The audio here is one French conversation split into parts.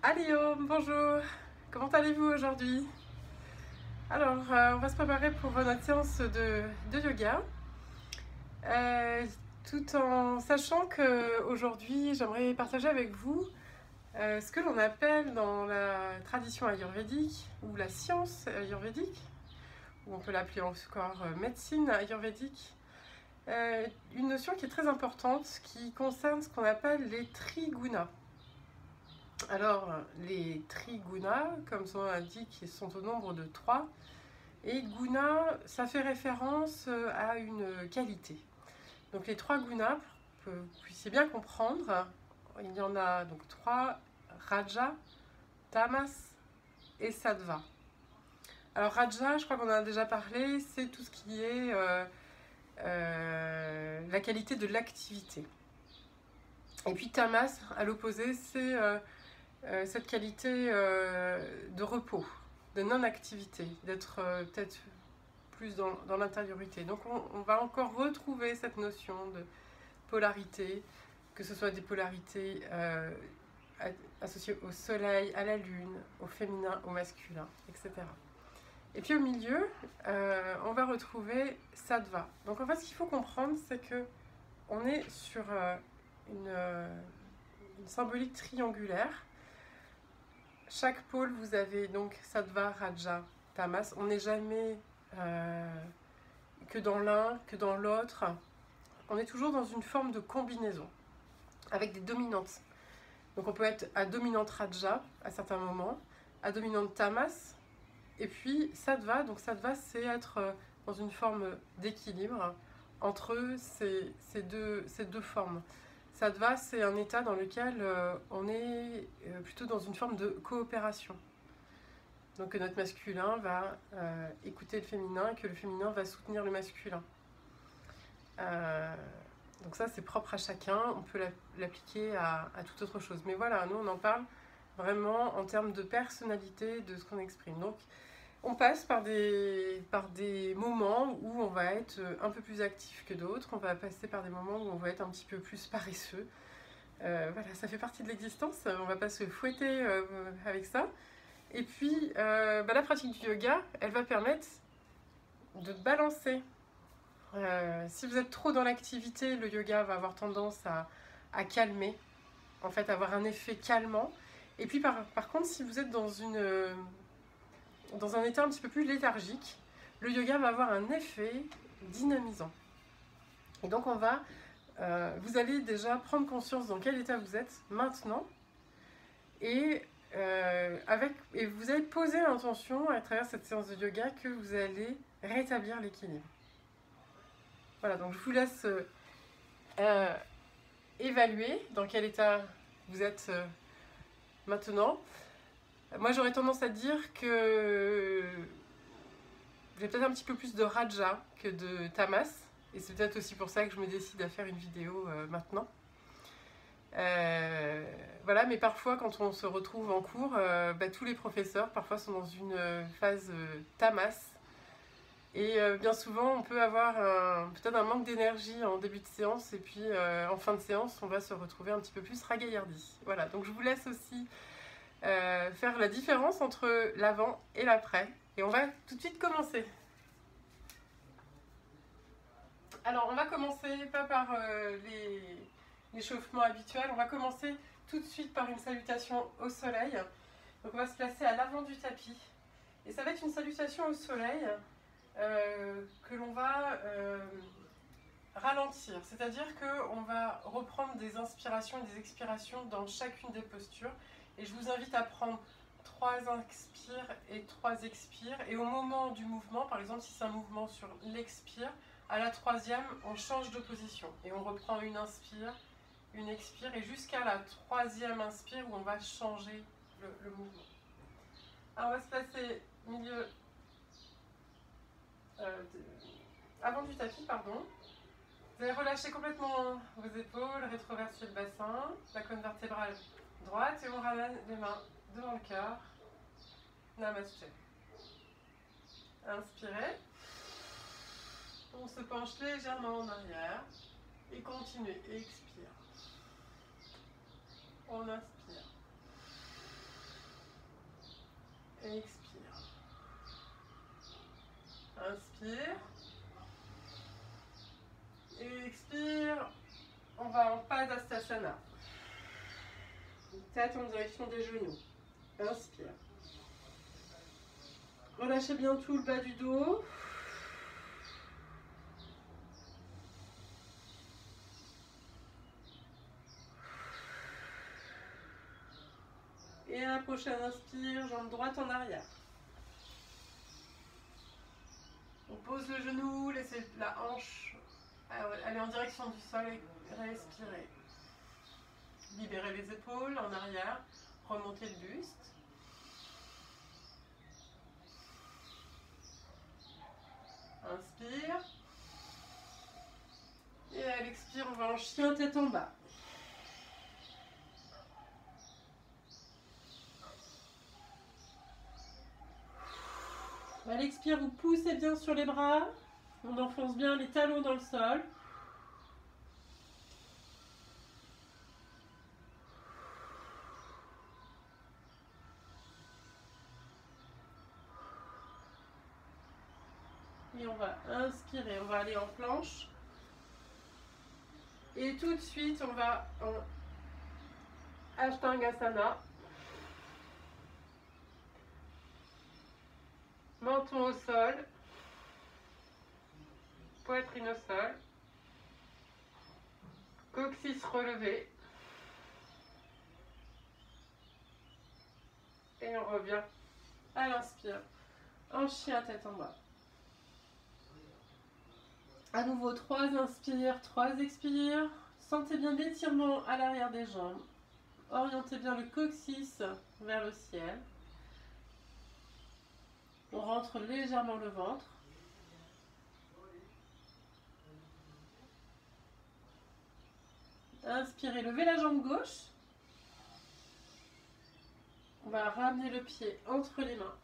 Allez, bonjour, comment allez-vous aujourd'hui? Alors, on va se préparer pour notre séance de yoga, euh, tout en sachant qu'aujourd'hui, j'aimerais partager avec vous ce que l'on appelle dans la tradition ayurvédique ou la science ayurvédique, ou on peut l'appeler encore médecine ayurvédique, une notion qui est très importante qui concerne ce qu'on appelle les trigunas. Alors, les trigunas, comme son nom l'indique, sont au nombre de 3. Et guna, ça fait référence à une qualité. Donc les 3 gunas, pour que vous puissiez bien comprendre, il y en a donc 3, Raja, Tamas et Sattva. Alors Raja, je crois qu'on en a déjà parlé, c'est tout ce qui est la qualité de l'activité. Et puis Tamas, à l'opposé, c'est cette qualité de repos, de non-activité, d'être peut-être plus dans l'intériorité. Donc on va encore retrouver cette notion de polarité, que ce soit des polarités associées au soleil, à la lune, au féminin, au masculin, etc. Et puis au milieu, on va retrouver sattva. Donc en fait, ce qu'il faut comprendre, c'est que on est sur une symbolique triangulaire. Chaque pôle, vous avez donc sattva, raja, tamas. On n'est jamais que dans l'un, que dans l'autre. On est toujours dans une forme de combinaison, avec des dominantes. Donc on peut être à dominante raja à certains moments, à dominante tamas, et puis sattva. Donc sattva, c'est être dans une forme d'équilibre entre ces deux formes. Sattva, c'est un état dans lequel on est plutôt dans une forme de coopération. Donc que notre masculin va écouter le féminin et que le féminin va soutenir le masculin. Donc ça, c'est propre à chacun, on peut l'appliquer à toute autre chose. Mais voilà, nous, on en parle vraiment en termes de personnalité, de ce qu'on exprime. Donc, on passe par des moments où on va être un peu plus actif que d'autres, on va passer par des moments où on va être un petit peu plus paresseux. Voilà, ça fait partie de l'existence, on ne va pas se fouetter avec ça. Et puis, la pratique du yoga, elle va permettre de balancer. Si vous êtes trop dans l'activité, le yoga va avoir tendance à calmer, en fait, avoir un effet calmant. Et puis, par contre, si vous êtes dans un état un petit peu plus léthargique, le yoga va avoir un effet dynamisant. Et donc, vous allez déjà prendre conscience dans quel état vous êtes maintenant, et vous allez poser l'intention à travers cette séance de yoga que vous allez rétablir l'équilibre. Voilà, donc je vous laisse évaluer dans quel état vous êtes maintenant. Moi, j'aurais tendance à dire que j'ai peut-être un petit peu plus de raja que de tamas, et c'est peut-être aussi pour ça que je me décide à faire une vidéo maintenant. Voilà, mais parfois quand on se retrouve en cours, tous les professeurs parfois sont dans une phase tamas, et bien souvent on peut avoir peut-être un manque d'énergie en début de séance, et puis en fin de séance on va se retrouver un petit peu plus ragaillardi. Voilà, donc je vous laisse aussi faire la différence entre l'avant et l'après, et on va tout de suite commencer. Alors on va commencer pas par l'échauffement habituel, on va commencer tout de suite par une salutation au soleil. Donc on va se placer à l'avant du tapis, et ça va être une salutation au soleil que l'on va ralentir, c'est-à-dire qu'on va reprendre des inspirations et des expirations dans chacune des postures, et je vous invite à prendre 3 inspires et 3 expires, et au moment du mouvement, par exemple si c'est un mouvement sur l'expire, à la 3e on change de position et on reprend une inspire, une expire, et jusqu'à la 3e inspire où on va changer le mouvement. Alors on va se placer milieu avant du tapis, pardon. Vous allez relâcher complètement vos épaules, rétroverser le bassin, la colonne vertébrale droite, et on ramène les mains devant le cœur. Namaste. Inspirez. On se penche légèrement en arrière et continue. Expire. On inspire. Expire. Inspire. Et expire. On va en Padastasana. Tête en direction des genoux. Inspire. Relâchez bien tout le bas du dos. Et à la prochaine inspire, jambe droite en arrière. On pose le genou, laissez la hanche aller en direction du sol et respirez. Libérez les épaules en arrière, remontez le buste. Inspire. Et à l'expire, on va en chien tête en bas. À l'expire, vous poussez bien sur les bras. On enfonce bien les talons dans le sol. Et on va inspirer, on va aller en planche. Et tout de suite, on va en Ashtangasana. Menton au sol. Poitrine au sol. Coccyx relevé. Et on revient à l'inspire. En chien tête en bas. À nouveau, 3 inspires, 3 expires. Sentez bien l'étirement à l'arrière des jambes. Orientez bien le coccyx vers le ciel. On rentre légèrement le ventre. Inspirez, levez la jambe gauche. On va ramener le pied entre les mains.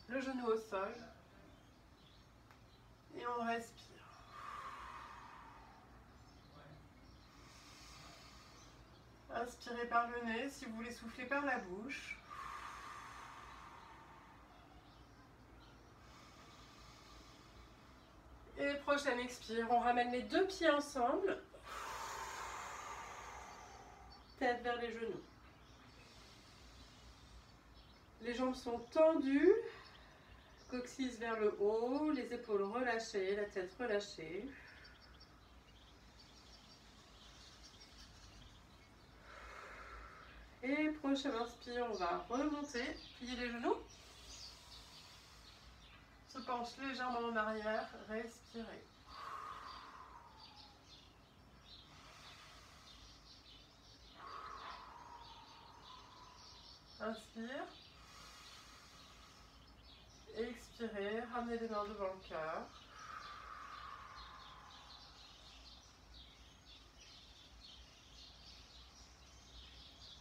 Le genou au sol. Et on respire. Inspirez par le nez, si vous voulez souffler par la bouche. Et prochaine expire, on ramène les deux pieds ensemble. Tête vers les genoux. Les jambes sont tendues. Coccyx vers le haut, les épaules relâchées, la tête relâchée. Et prochaine inspire, on va remonter, plier les genoux. Se penche légèrement en arrière, respirez. Inspire. Expirez, ramenez les mains devant le cœur.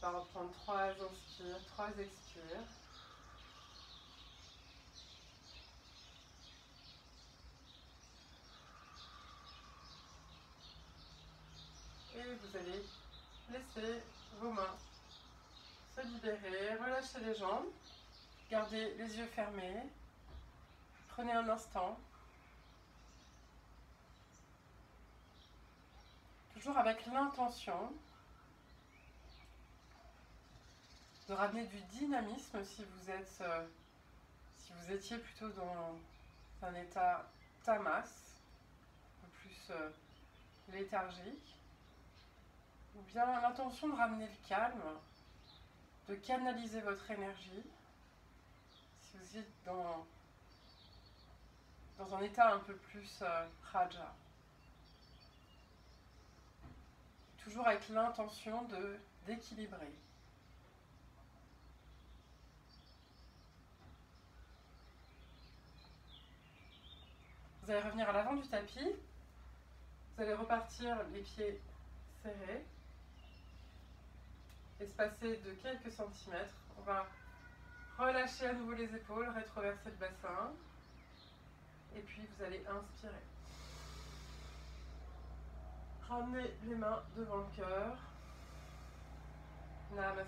On va reprendre 3 inspires, 3 expires. Et vous allez laisser vos mains se libérer, relâchez les jambes, gardez les yeux fermés, prenez un instant, toujours avec l'intention de ramener du dynamisme si vous étiez plutôt dans un état tamas, un peu plus léthargique, ou bien l'intention de ramener le calme, de canaliser votre énergie. Si vous êtes dans un état un peu plus raja. Toujours avec l'intention d'équilibrer. Vous allez revenir à l'avant du tapis. Vous allez repartir les pieds serrés. Espacés de quelques centimètres. On va relâcher à nouveau les épaules, rétroverser le bassin. Et puis vous allez inspirer. Ramenez les mains devant le cœur. Namasté.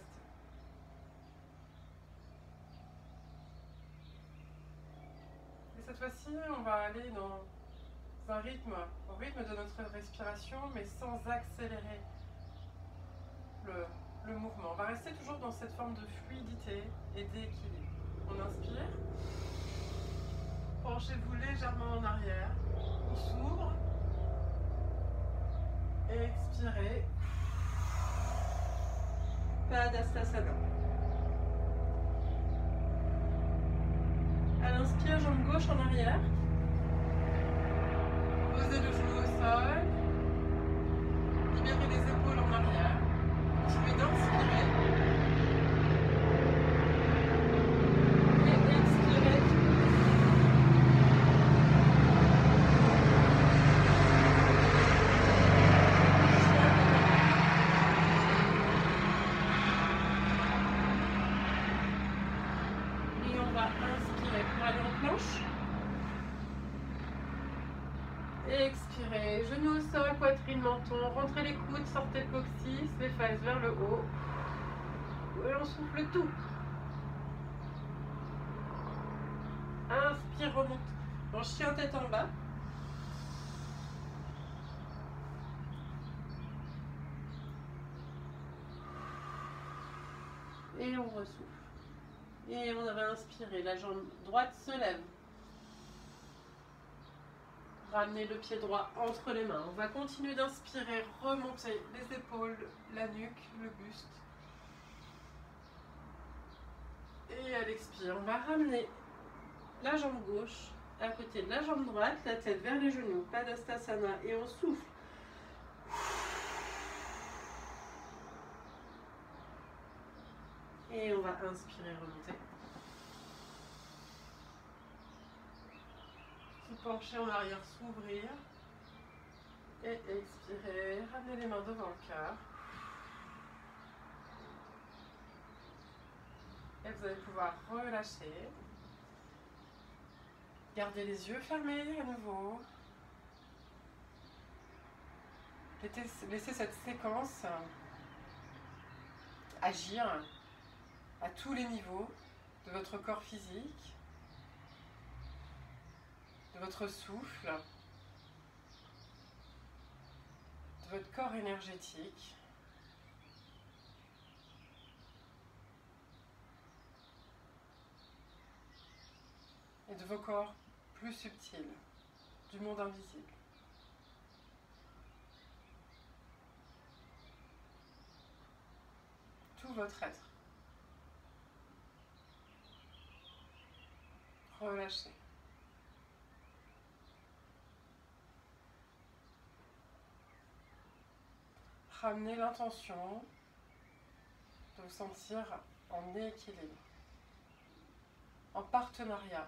cette fois-ci, on va aller dans un rythme, au rythme de notre respiration, mais sans accélérer le mouvement. On va rester toujours dans cette forme de fluidité et d'équilibre. On inspire. Penchez-vous légèrement en arrière. On s'ouvre. Et expirez. Padastasana. À l'inspire, jambe gauche en arrière. Posez le genou au sol. Libérez les épaules en arrière. Continuez d'inspirer. Et expirez. Et on va inspirer pour aller en planche. Expirez, genoux au sol, poitrine, menton, rentrez les coudes, sortez le coccyx, les fesses vers le haut. Et on souffle tout. Inspire, remonte. En chien tête en bas. Et on ressouffle. Et on avait inspiré, la jambe droite se lève. Ramenez le pied droit entre les mains. On va continuer d'inspirer, remonter les épaules, la nuque, le buste. Et à l'expire, on va ramener la jambe gauche à côté de la jambe droite, la tête vers les genoux, Padastasana, et on souffle. Et on va inspirer, remonter. Se pencher en arrière, s'ouvrir. Et expirer, ramenez les mains devant le cœur. Et vous allez pouvoir relâcher. Gardez les yeux fermés à nouveau. Laissez cette séquence agir à tous les niveaux de votre corps physique, de votre souffle, de votre corps énergétique. Et de vos corps plus subtils, du monde invisible. Tout votre être. Relâchez. Ramenez l'intention de vous sentir en équilibre, en partenariat.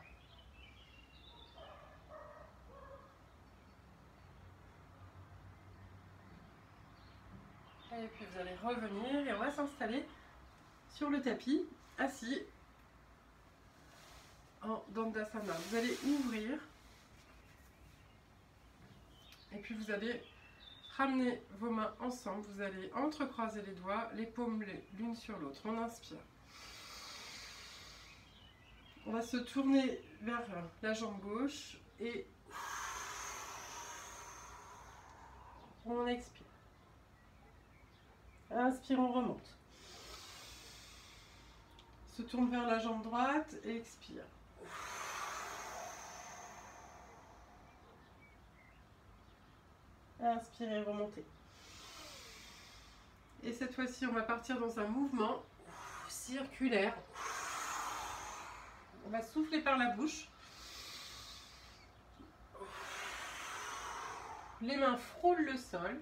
Et puis vous allez revenir et on va s'installer sur le tapis, assis en Dandasana. Vous allez ouvrir et puis vous allez ramener vos mains ensemble. Vous allez entrecroiser les doigts, les paumes l'une sur l'autre. On inspire. On va se tourner vers la jambe gauche et on expire. Inspire, on remonte. Se tourne vers la jambe droite et expire. Inspirez, remontez. Et cette fois-ci, on va partir dans un mouvement circulaire. On va souffler par la bouche. Les mains frôlent le sol.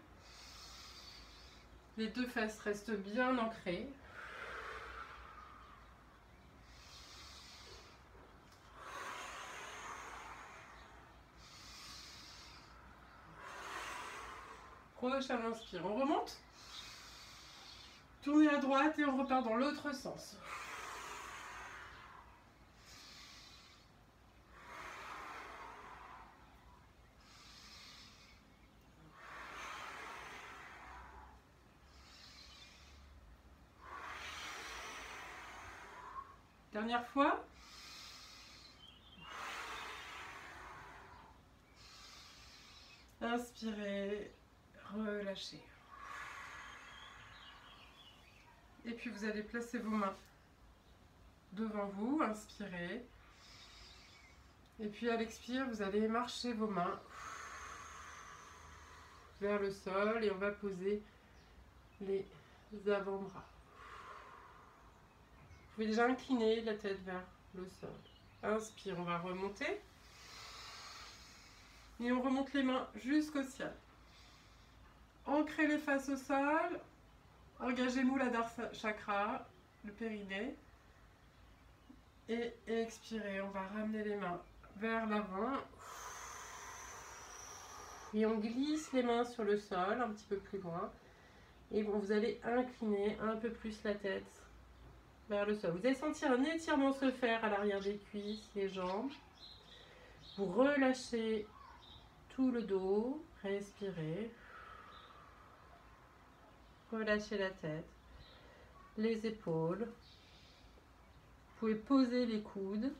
Les deux fesses restent bien ancrées. Prochain inspire, on remonte. Tournez à droite et on repart dans l'autre sens. Dernière fois. Inspirez, relâchez. Et puis vous allez placer vos mains devant vous, inspirez. Et puis à l'expire, vous allez marcher vos mains vers le sol et on va poser les avant-bras. Vous pouvez déjà incliner la tête vers le sol. Inspire, on va remonter. Et on remonte les mains jusqu'au ciel. Ancrez les faces au sol. Engagez Muladhara Chakra, le périnée. Et expirez, on va ramener les mains vers l'avant. Et on glisse les mains sur le sol, un petit peu plus loin. Et bon, vous allez incliner un peu plus la tête vers le sol. Vous allez sentir un étirement se faire à l'arrière des cuisses, les jambes. Vous relâchez tout le dos, respirez. Relâchez la tête, les épaules. Vous pouvez poser les coudes,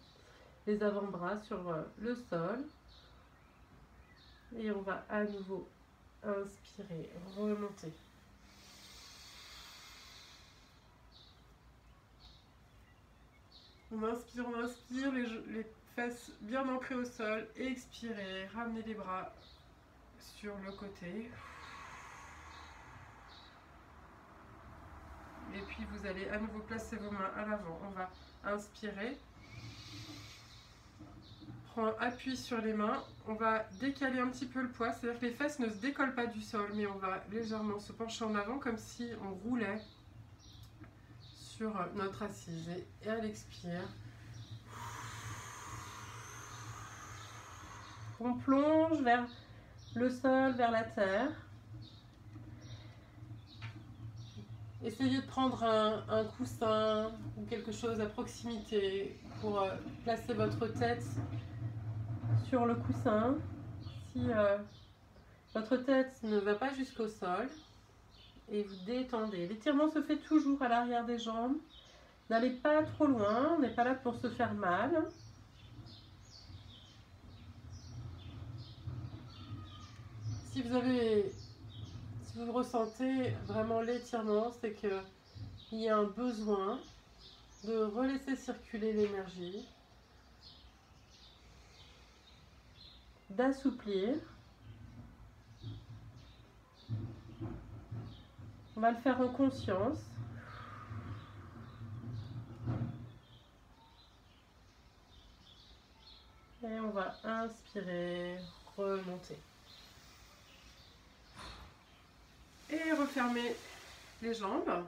les avant-bras sur le sol. Et on va à nouveau inspirer, remonter. On inspire, les fesses bien ancrées au sol. Expirez, ramenez les bras sur le côté. Et puis vous allez à nouveau placer vos mains à l'avant. On va inspirer. Prendre appui sur les mains. On va décaler un petit peu le poids. C'est-à-dire que les fesses ne se décollent pas du sol, mais on va légèrement se pencher en avant comme si on roulait sur notre assise. Et à l'expire, on plonge vers le sol, vers la terre. Essayez de prendre un coussin ou quelque chose à proximité pour placer votre tête sur le coussin. Si votre tête ne va pas jusqu'au sol, et vous détendez. L'étirement se fait toujours à l'arrière des jambes. N'allez pas trop loin, on n'est pas là pour se faire mal. Si vous ressentez vraiment l'étirement, c'est qu'il y a un besoin de relaisser circuler l'énergie, d'assouplir. On va le faire en conscience. Et on va inspirer, remonter. Et refermer les jambes.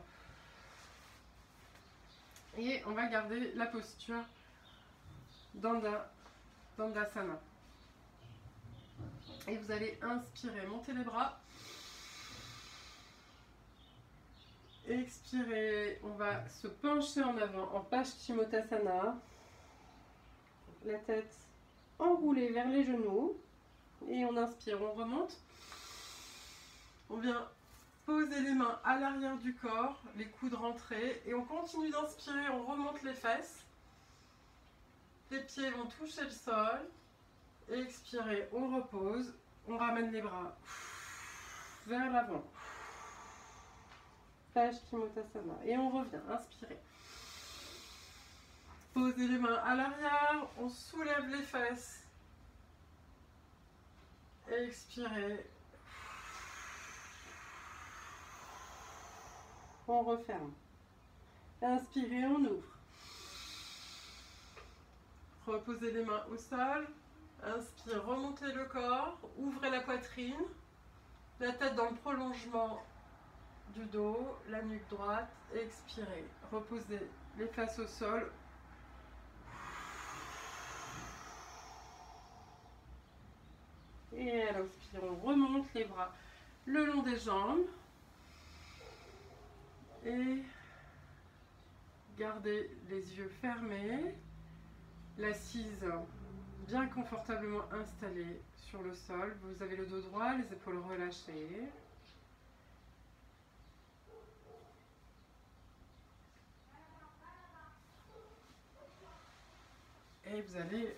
Et on va garder la posture Dandasana. Et vous allez inspirer, monter les bras. Expirez, on va se pencher en avant en Paschimottanasana. La tête enroulée vers les genoux. Et on inspire, on remonte. On vient poser les mains à l'arrière du corps, les coudes rentrés. Et on continue d'inspirer, on remonte les fesses. Les pieds vont toucher le sol. Expirez, on repose. On ramène les bras vers l'avant. Paschimottanasana. Et on revient, inspirez. Posez les mains à l'arrière, on soulève les fesses. Expirez. On referme. Inspirez, on ouvre. Reposez les mains au sol. Inspire, remontez le corps. Ouvrez la poitrine. La tête dans le prolongement du dos, la nuque droite. Expirez. Reposez les fesses au sol. Et à l'inspire, on remonte les bras le long des jambes. Et gardez les yeux fermés. L'assise bien confortablement installée sur le sol. Vous avez le dos droit, les épaules relâchées. Et vous allez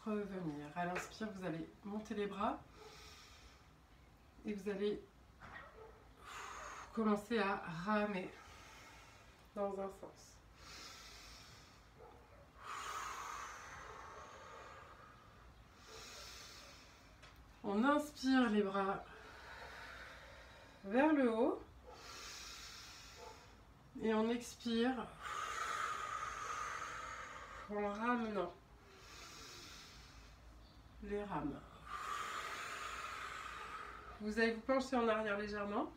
revenir. À l'inspire, vous allez monter les bras. Et vous allez commencer à ramer dans un sens. On inspire les bras vers le haut et on expire en ramenant les rames. Vous allez vous pencher en arrière légèrement.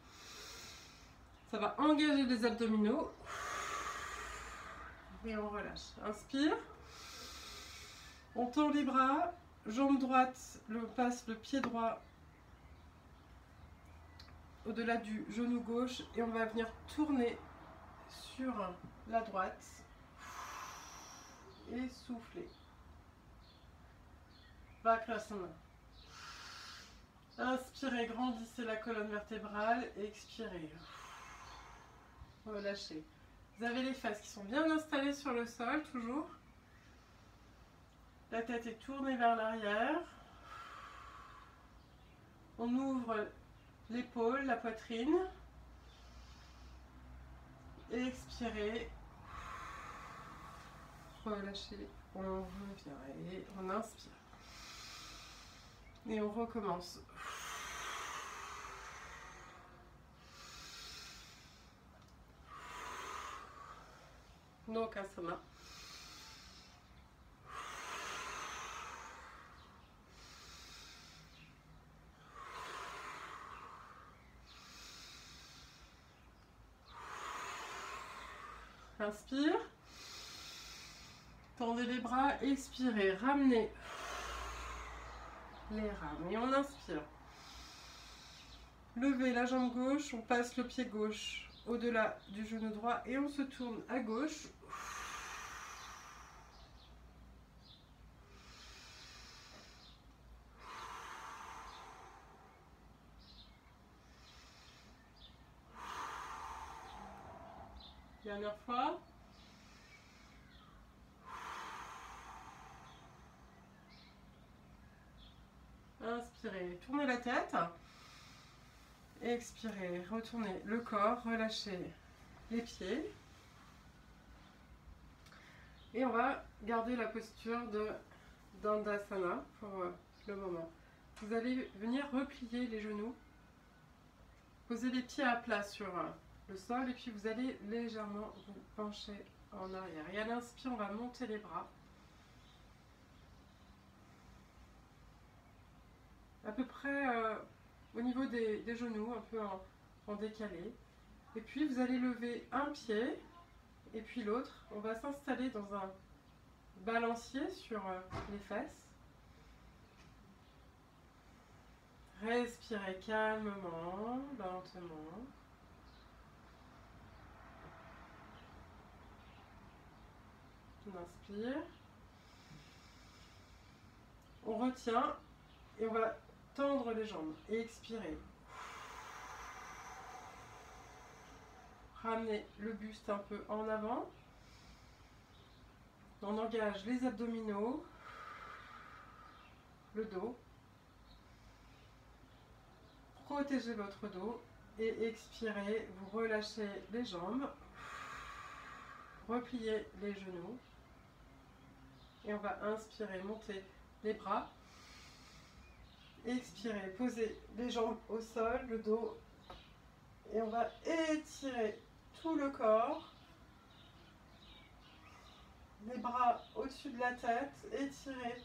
Ça va engager les abdominaux. Et on relâche. Inspire. On tend les bras. Jambe droite, on passe le pied droit au-delà du genou gauche et on va venir tourner sur la droite et souffler. Vakrasana. Inspirez, grandissez la colonne vertébrale et expirez. Relâchez. Vous avez les fesses qui sont bien installées sur le sol, toujours. La tête est tournée vers l'arrière. On ouvre l'épaule, la poitrine. Et expirez. Relâchez. On revient et on inspire. Et on recommence. Nokasana. Inspire. Tendez les bras, expirez, ramenez les rames et on inspire. Levez la jambe gauche, on passe le pied gauche au-delà du genou droit et on se tourne à gauche. Dernière fois. Inspirez, tournez la tête. Expirez, retournez le corps, relâchez les pieds. Et on va garder la posture de Dandasana pour le moment. Vous allez venir replier les genoux. Posez les pieds à plat sur le sol et puis vous allez légèrement vous pencher en arrière. Et à l'inspire, on va monter les bras. À peu près au niveau des genoux, un peu en décalé. Et puis vous allez lever un pied et puis l'autre. On va s'installer dans un balancier sur les fesses. Respirez calmement, lentement. On inspire. On retient et on va tendre les jambes et expirer. Ramenez le buste un peu en avant. On engage les abdominaux, le dos. Protégez votre dos et expirez. Vous relâchez les jambes. Repliez les genoux. Et on va inspirer, monter les bras. Expirez, posez les jambes au sol, le dos. Et on va étirer tout le corps. Les bras au-dessus de la tête. Étirez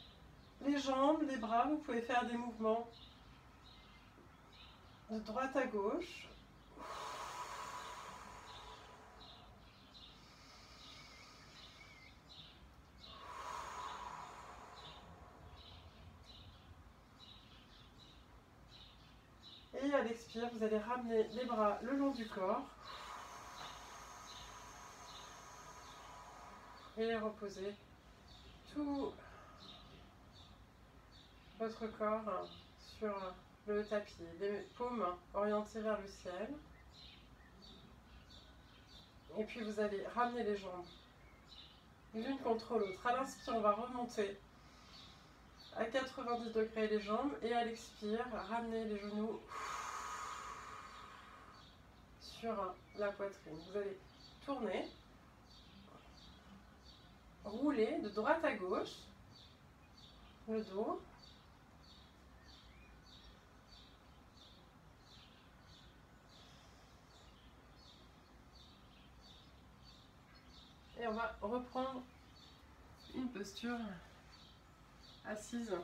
les jambes, les bras. Vous pouvez faire des mouvements de droite à gauche. Et à l'expire, vous allez ramener les bras le long du corps. Et reposez tout votre corps sur le tapis. Les paumes orientées vers le ciel. Et puis vous allez ramener les jambes l'une contre l'autre. À l'inspire, on va remonter à 90 degrés les jambes. Et à l'expire, ramener les genoux sur la poitrine. Vous allez tourner, rouler de droite à gauche, le dos. Et on va reprendre une posture assise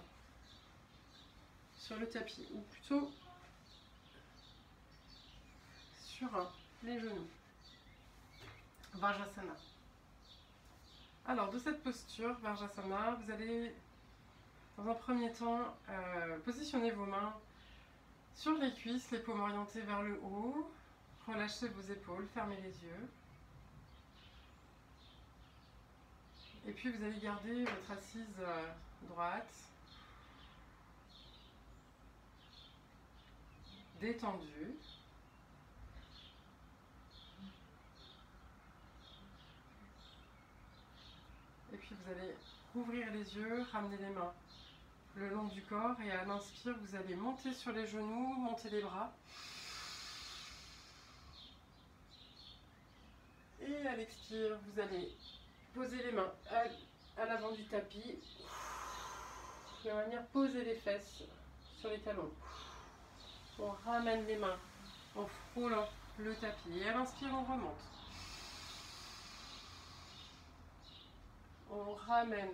sur le tapis, ou plutôt sur les genoux. Vajrasana. Alors, de cette posture, Vajrasana, vous allez, dans un premier temps, positionner vos mains sur les cuisses, les paumes orientées vers le haut. Relâchez vos épaules, fermez les yeux. Et puis, vous allez garder votre assise droite, détendue. Et puis vous allez ouvrir les yeux, ramener les mains le long du corps et à l'inspire, vous allez monter sur les genoux, monter les bras. Et à l'expire, vous allez poser les mains à l'avant du tapis. Et on va venir poser les fesses sur les talons. On ramène les mains en frôlant le tapis. Et à l'inspire, on remonte. On ramène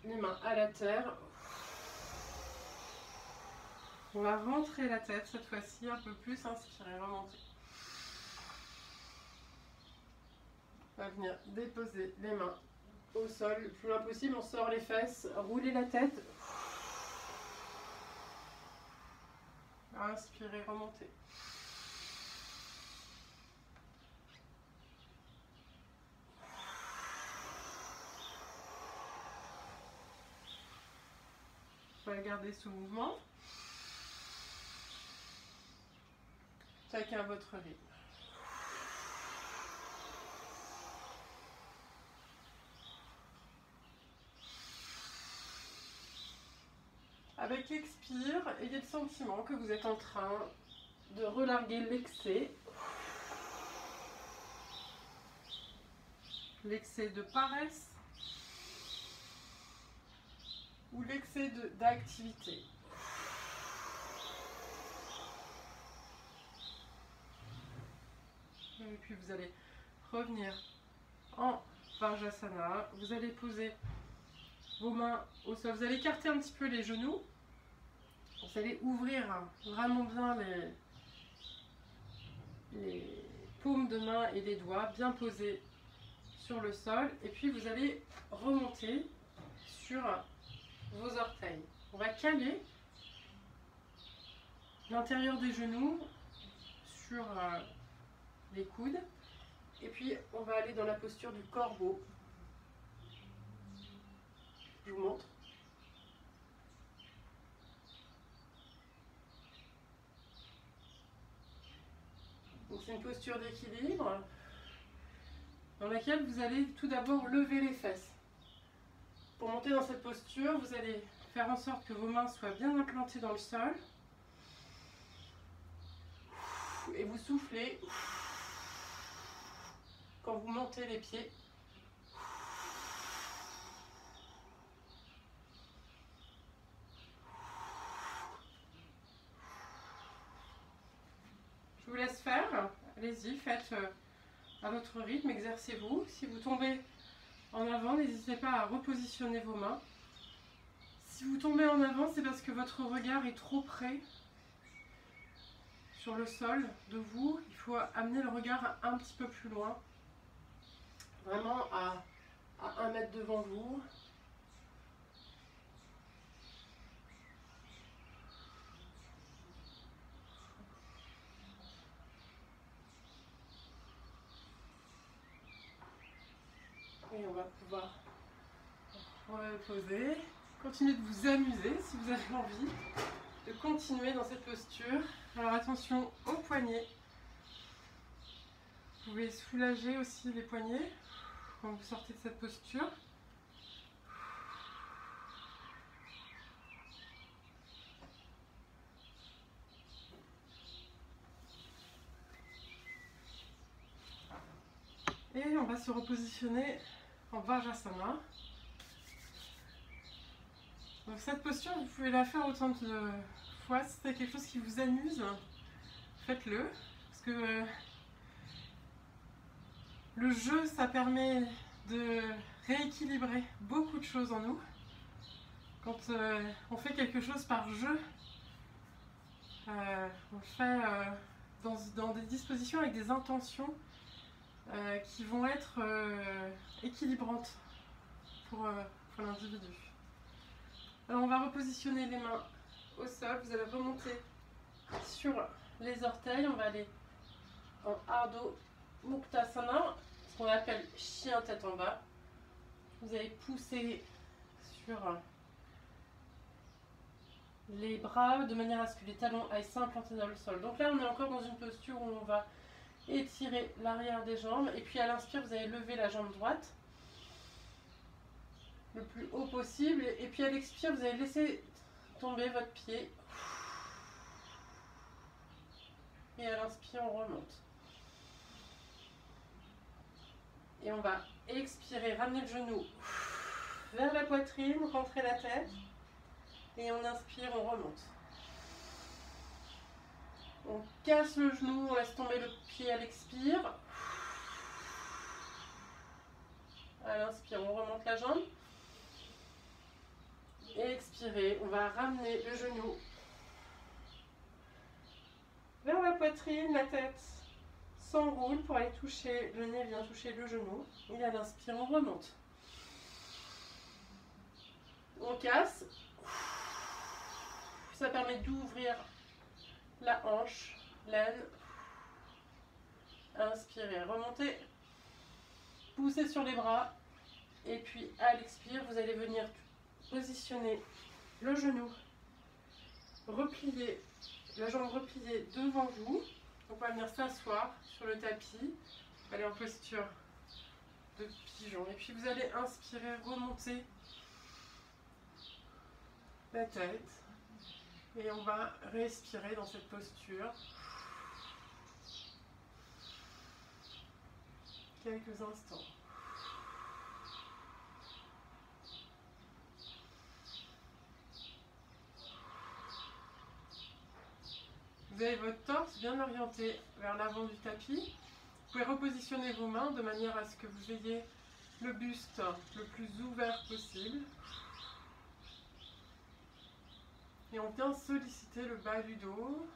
les mains à la terre. On va rentrer la tête cette fois-ci un peu plus, inspirer, remonter. On va venir déposer les mains au sol le plus loin possible. On sort les fesses, rouler la tête. Inspirez, remontez. On va garder ce mouvement. Chacun à votre rythme. Avec l'expire, ayez le sentiment que vous êtes en train de relarguer l'excès. L'excès de paresse ou l'excès d'activité. Et puis vous allez revenir en Vajrasana. Vous allez poser vos mains au sol. Vous allez écarter un petit peu les genoux. Vous allez ouvrir vraiment bien les paumes de main et les doigts, bien posés sur le sol. Et puis vous allez remonter sur vos orteils. On va caler l'intérieur des genoux sur les coudes. Et puis on va aller dans la posture du corbeau. Je vous montre. Donc c'est une posture d'équilibre dans laquelle vous allez tout d'abord lever les fesses. Pour monter dans cette posture, vous allez faire en sorte que vos mains soient bien implantées dans le sol. Et vous soufflez quand vous montez les pieds. Je vous laisse faire. Allez-y, faites à votre rythme, exercez-vous. Si vous tombez en avant, n'hésitez pas à repositionner vos mains. Si vous tombez en avant, c'est parce que votre regard est trop près sur le sol de vous. Il faut amener le regard un petit peu plus loin. Vraiment à 1 mètre devant vous. Et on va pouvoir reposer. Continuez de vous amuser si vous avez envie de continuer dans cette posture. Alors attention aux poignets. Vous pouvez soulager aussi les poignets quand vous sortez de cette posture. Et on va se repositionner en Vajrasana. Donc cette posture, vous pouvez la faire autant de fois. Si c'est quelque chose qui vous amuse, faites-le. Parce que le jeu, ça permet de rééquilibrer beaucoup de choses en nous. Quand on fait quelque chose par jeu, on le fait dans des dispositions avec des intentions qui vont être équilibrantes pour l'individu. Alors on va repositionner les mains au sol, vous allez remonter sur les orteils, on va aller en Ardha Muktasana, ce qu'on appelle chien tête en bas. Vous allez pousser sur les bras de manière à ce que les talons aillent s'implanter dans le sol. Donc là on est encore dans une posture où on va étirer l'arrière des jambes et puis à l'inspire vous allez lever la jambe droite le plus haut possible et puis à l'expire vous allez laisser tomber votre pied et à l'inspire on remonte et on va expirer, ramener le genou vers la poitrine, rentrer la tête et on inspire, on remonte. On casse le genou, on laisse tomber le pied à l'expire. À l'inspire, on remonte la jambe. Et expirez, on va ramener le genou vers la poitrine, la tête s'enroule pour aller toucher, le nez vient toucher le genou. Et à l'inspire, on remonte. On casse. Ça permet d'ouvrir la hanche, l'aine. Inspirez, remontez. Poussez sur les bras. Et puis à l'expire, vous allez venir positionner le genou, replier, la jambe repliée devant vous. On va venir s'asseoir sur le tapis, aller en posture de pigeon. Et puis vous allez inspirer, remonter la tête. Et on va respirer dans cette posture. Quelques instants. Vous avez votre torse bien orienté vers l'avant du tapis. Vous pouvez repositionner vos mains de manière à ce que vous ayez le buste le plus ouvert possible. Et on vient solliciter le bas du dos.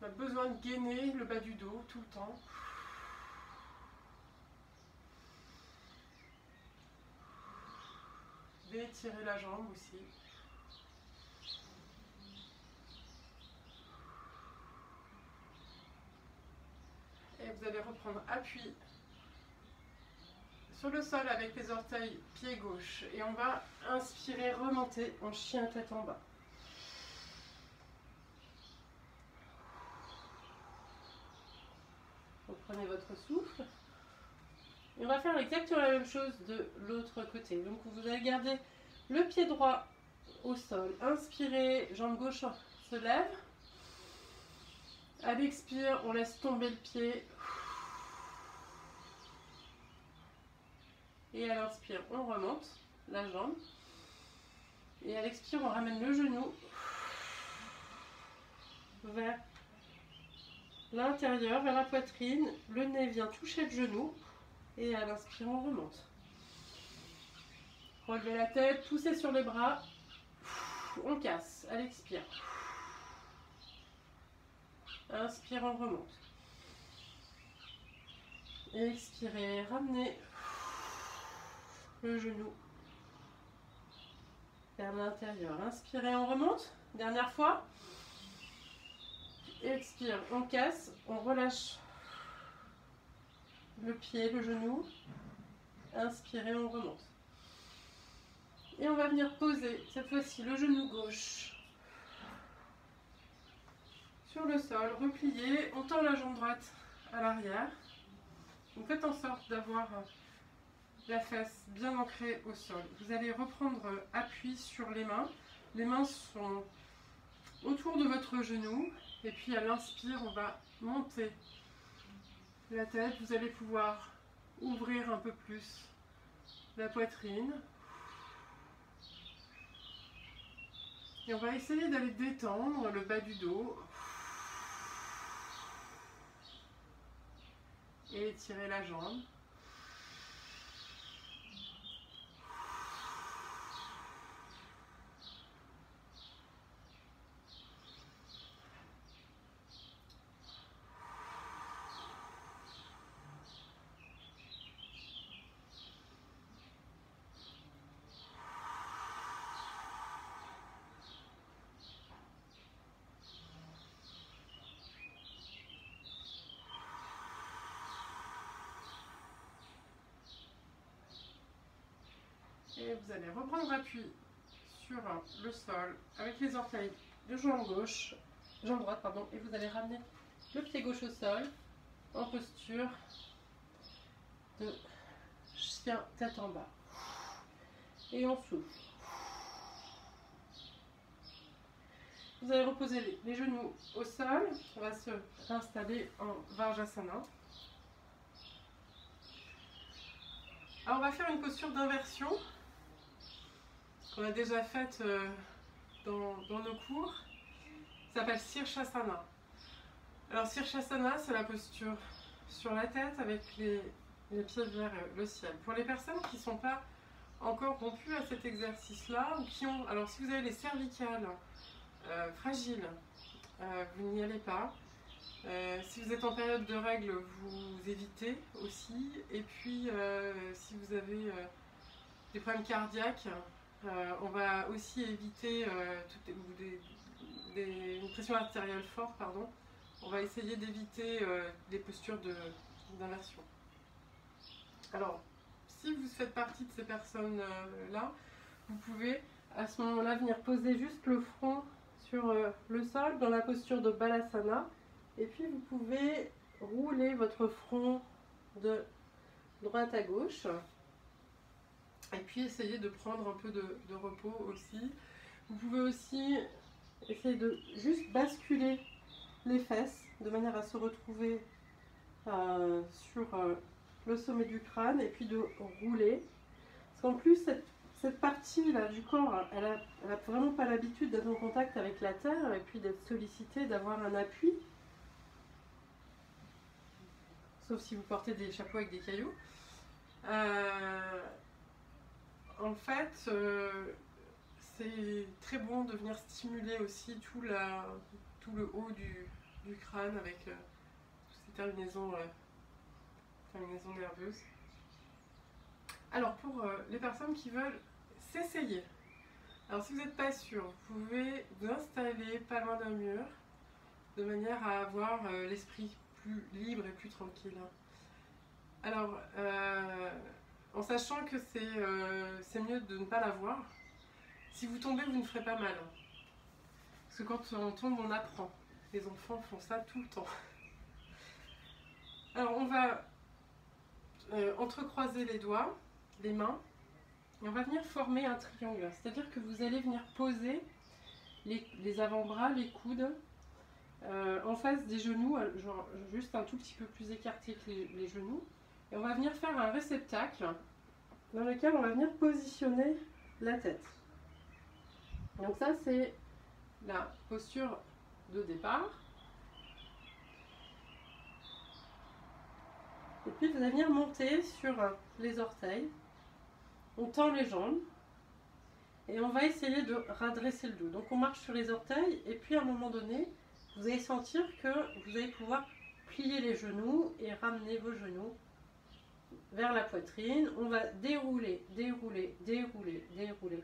On a besoin de gainer le bas du dos tout le temps. D'étirer la jambe aussi. Et vous allez reprendre appui sur le sol avec les orteils pied gauche. Et on va inspirer, remonter en chien tête en bas. Reprenez votre souffle. Et on va faire exactement la même chose de l'autre côté. Donc vous allez garder le pied droit au sol. Inspirez, jambe gauche se lève. À l'expire, on laisse tomber le pied. Et à l'inspire, on remonte la jambe. Et à l'expire, on ramène le genou vers l'intérieur, vers la poitrine. Le nez vient toucher le genou. Et à l'inspire, on remonte. Relevez la tête, poussez sur les bras. On casse. À l'expire. Inspire, on remonte. Et expirez, ramenez le genou vers l'intérieur. Inspirez, on remonte. Dernière fois. Expire, on casse, on relâche le pied, le genou. Inspirez, on remonte. Et on va venir poser cette fois-ci le genou gauche sur le sol, replié. On tend la jambe droite à l'arrière. Donc faites en sorte d'avoir la fesse bien ancrée au sol. Vous allez reprendre appui sur les mains. Les mains sont autour de votre genou Et puis à l'inspire, on va monter la tête. Vous allez pouvoir ouvrir un peu plus la poitrine. Et on va essayer d'aller détendre le bas du dos. Et étirer la jambe. Et vous allez reprendre appui sur le sol avec les orteils de jambe gauche, jambe droite, pardon, et vous allez ramener le pied gauche au sol en posture de chien tête en bas. Et on souffle. Vous allez reposer les genoux au sol. On va se réinstaller en Vajrasana. Alors on va faire une posture d'inversion qu'on a déjà faite dans nos cours. Ça s'appelle Sirsasana. Alors Sirsasana, c'est la posture sur la tête avec les pieds vers le ciel. Pour les personnes qui ne sont pas encore rompues à cet exercice-là, ou qui ont, alors si vous avez les cervicales fragiles, vous n'y allez pas. Si vous êtes en période de règles, vous évitez aussi. Et puis si vous avez des problèmes cardiaques, on va aussi éviter une pression artérielle forte, pardon. On va essayer d'éviter des postures d'inversion. Alors, si vous faites partie de ces personnes-là, vous pouvez à ce moment-là venir poser juste le front sur le sol dans la posture de Balasana. Et puis vous pouvez rouler votre front de droite à gauche. Et puis essayer de prendre un peu de repos aussi. Vous pouvez aussi essayer de juste basculer les fesses de manière à se retrouver sur le sommet du crâne et puis de rouler. Parce qu'en plus, cette partie-là du corps, elle a vraiment pas l'habitude d'être en contact avec la terre et puis d'être sollicitée, d'avoir un appui. Sauf si vous portez des chapeaux avec des cailloux. En fait, c'est très bon de venir stimuler aussi tout le haut du crâne avec toutes ces terminaisons nerveuses. Alors pour les personnes qui veulent s'essayer, alors si vous n'êtes pas sûr, vous pouvez vous installer pas loin d'un mur de manière à avoir l'esprit plus libre et plus tranquille. Alors, en sachant que c'est mieux de ne pas l'avoir, si vous tombez, vous ne ferez pas mal. Parce que quand on tombe, on apprend. Les enfants font ça tout le temps. Alors, on va entrecroiser les doigts, les mains, et on va venir former un triangle. C'est-à-dire que vous allez venir poser les avant-bras, les coudes, en face des genoux, genre juste un tout petit peu plus écarté que les genoux. Et on va venir faire un réceptacle dans lequel on va venir positionner la tête. Donc ça, c'est la posture de départ. Et puis vous allez venir monter sur les orteils. On tend les jambes. Et on va essayer de redresser le dos. Donc on marche sur les orteils et puis à un moment donné, vous allez sentir que vous allez pouvoir plier les genoux et ramener vos genoux vers la poitrine. On va dérouler, dérouler, dérouler, dérouler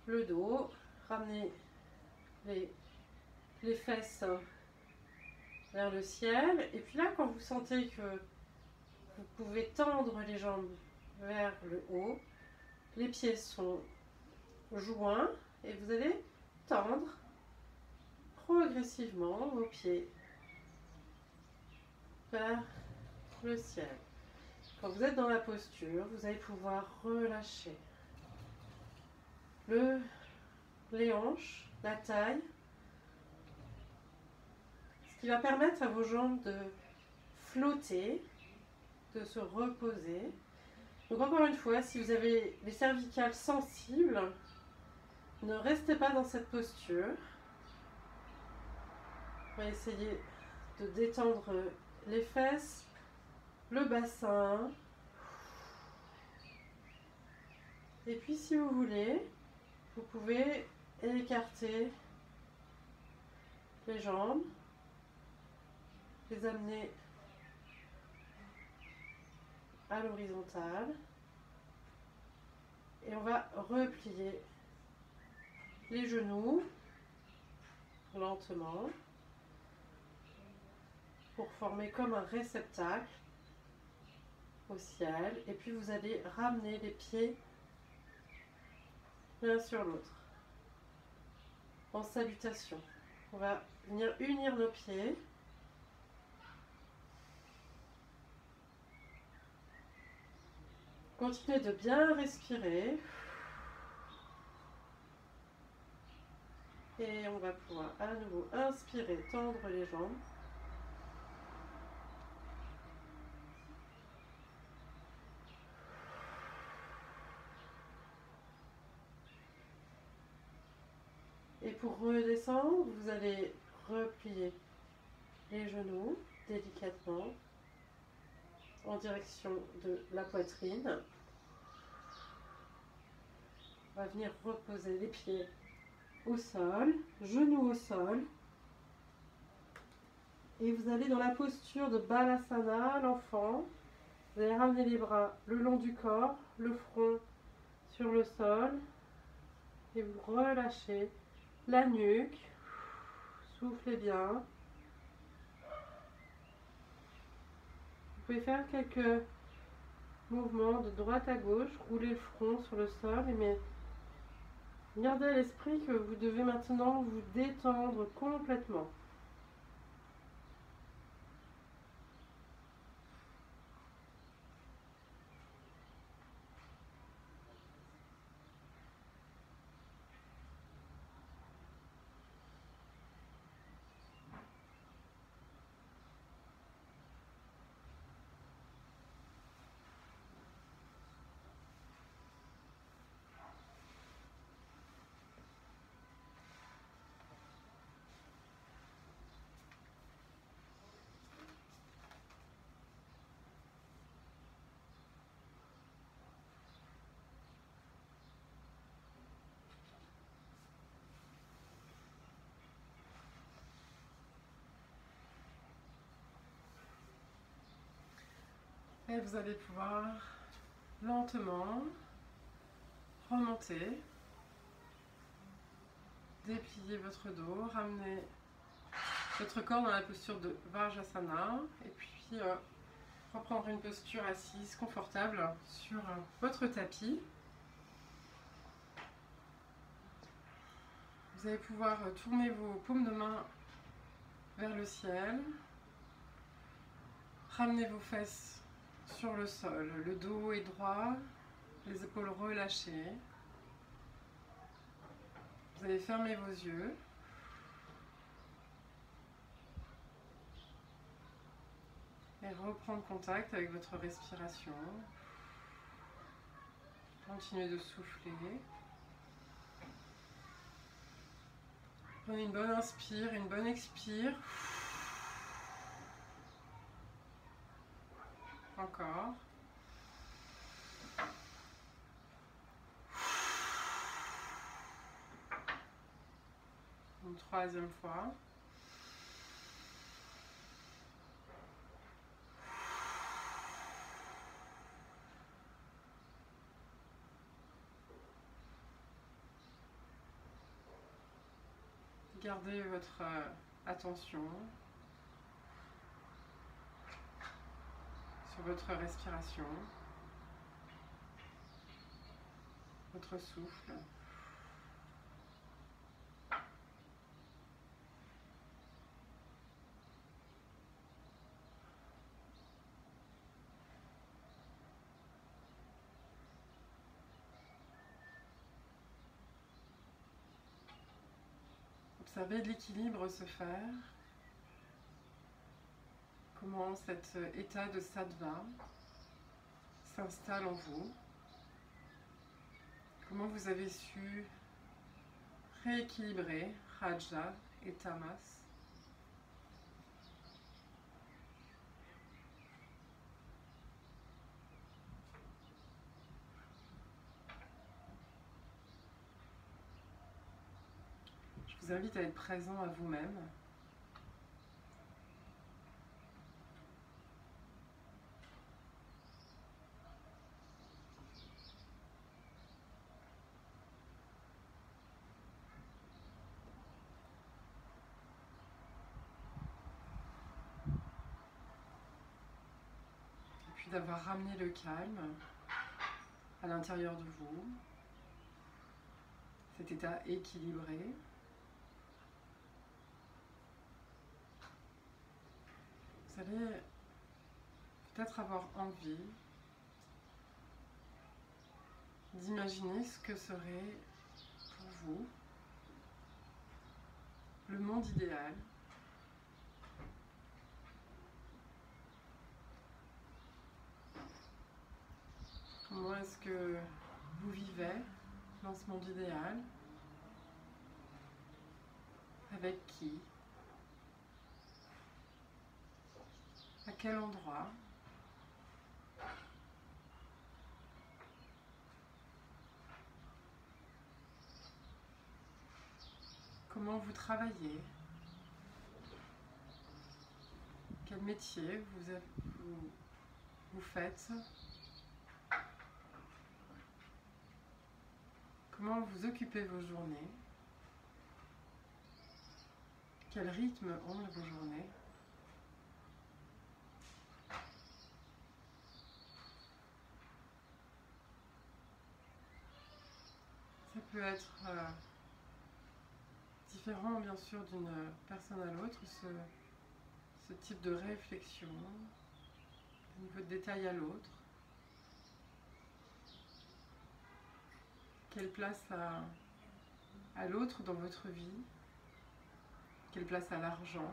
le dos, ramener les fesses vers le ciel. Et puis là, quand vous sentez que vous pouvez tendre les jambes vers le haut, les pieds sont joints et vous allez tendre progressivement vos pieds vers le ciel. Quand vous êtes dans la posture, vous allez pouvoir relâcher les hanches, la taille, qui va permettre à vos jambes de flotter, de se reposer. Donc encore une fois, si vous avez les cervicales sensibles, ne restez pas dans cette posture. On va essayer de détendre les fesses, le bassin. Et puis si vous voulez, vous pouvez écarter les jambes, les amener à l'horizontale. Et on va replier les genoux lentement pour former comme un réceptacle au ciel. Et puis vous allez ramener les pieds l'un sur l'autre en salutation. On va venir unir nos pieds. Continuez de bien respirer. Et on va pouvoir à nouveau inspirer, tendre les jambes. Et pour redescendre, vous allez replier les genoux délicatement en direction de la poitrine. On va venir reposer les pieds au sol, genoux au sol. Et vous allez dans la posture de Balasana, l'enfant. Vous allez ramener les bras le long du corps, le front sur le sol. Et vous relâchez la nuque. Soufflez bien. Vous pouvez faire quelques mouvements de droite à gauche, rouler le front sur le sol, mais gardez à l'esprit que vous devez maintenant vous détendre complètement. Et vous allez pouvoir lentement remonter, déplier votre dos, ramener votre corps dans la posture de Vajrasana et puis reprendre une posture assise confortable sur votre tapis. Vous allez pouvoir tourner vos paumes de main vers le ciel, ramener vos fesses sur le sol, le dos est droit, les épaules relâchées. Vous allez fermer vos yeux. Et reprendre contact avec votre respiration. Continuez de souffler. Prenez une bonne inspire, une bonne expire. Encore. Une troisième fois. Gardez votre attention sur votre respiration, votre souffle. Observez l'équilibre se faire comment cet état de sattva s'installe en vous, comment vous avez su rééquilibrer Raja et Tamas. Je vous invite à être présent à vous-même. Et puis d'avoir ramené le calme à l'intérieur de vous, cet état équilibré. Vous allez peut-être avoir envie d'imaginer ce que serait pour vous le monde idéal. Comment est-ce que vous vivez dans ce monde idéal? Avec qui? À quel endroit? Comment vous travaillez? Quel métier vous faites? Comment vous occupez vos journées? Quel rythme ont vos journées? Ça peut être différent bien sûr d'une personne à l'autre, ce type de réflexion, d'un niveau de détail à l'autre. Quelle place à l'autre dans votre vie? Quelle place à l'argent?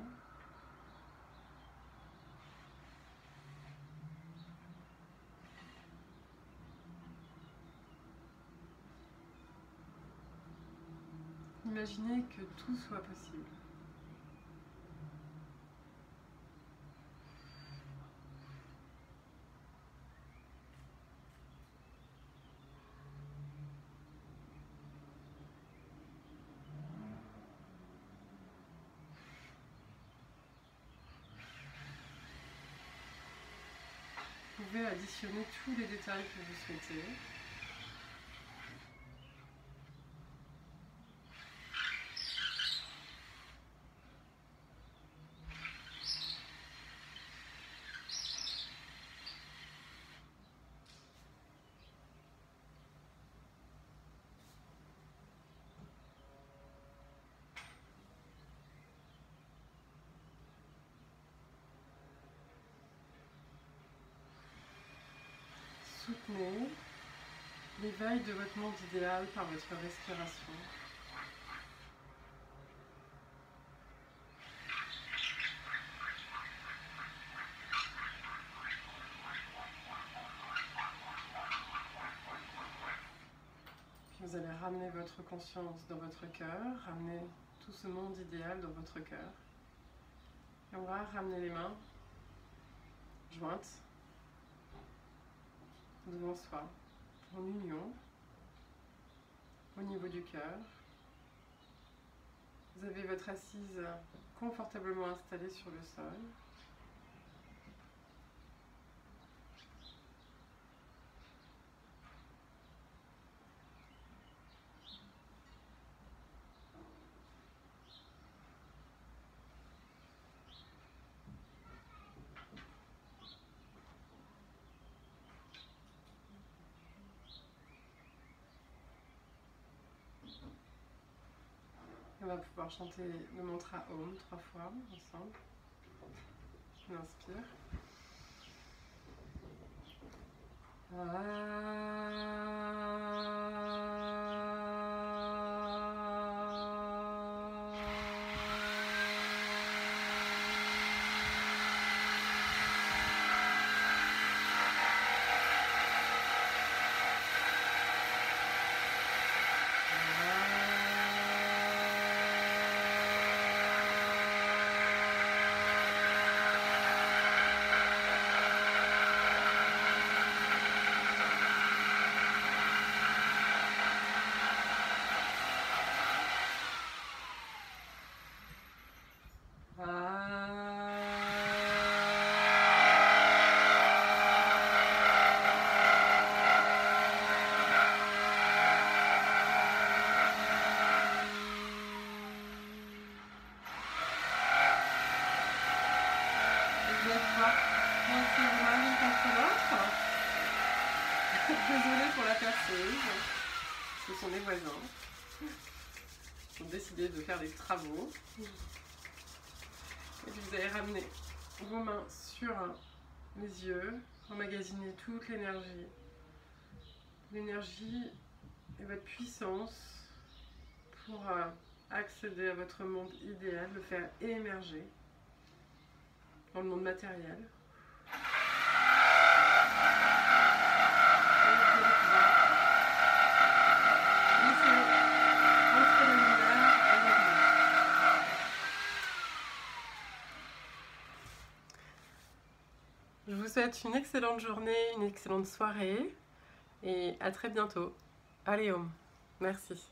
Imaginez que tout soit possible. Vous pouvez additionner tous les détails que vous souhaitez. Soutenez l'éveil de votre monde idéal par votre respiration. Puis vous allez ramener votre conscience dans votre cœur, ramener tout ce monde idéal dans votre cœur. Et on va ramener les mains jointes devant soi, en union, au niveau du cœur. Vous avez votre assise confortablement installée sur le sol. On va pouvoir chanter le mantra Om 3 fois ensemble. On inspire. voir moitié de l'un contre l'autre. Désolée pour la perceuse. Ce sont les voisins. Ils ont décidé de faire des travaux. Et puis vous allez ramener vos mains sur les yeux, emmagasiner toute l'énergie. L'énergie et votre puissance pour accéder à votre monde idéal, le faire émerger dans le monde matériel. Je vous souhaite une excellente journée, une excellente soirée et à très bientôt. Allez, Om. Merci.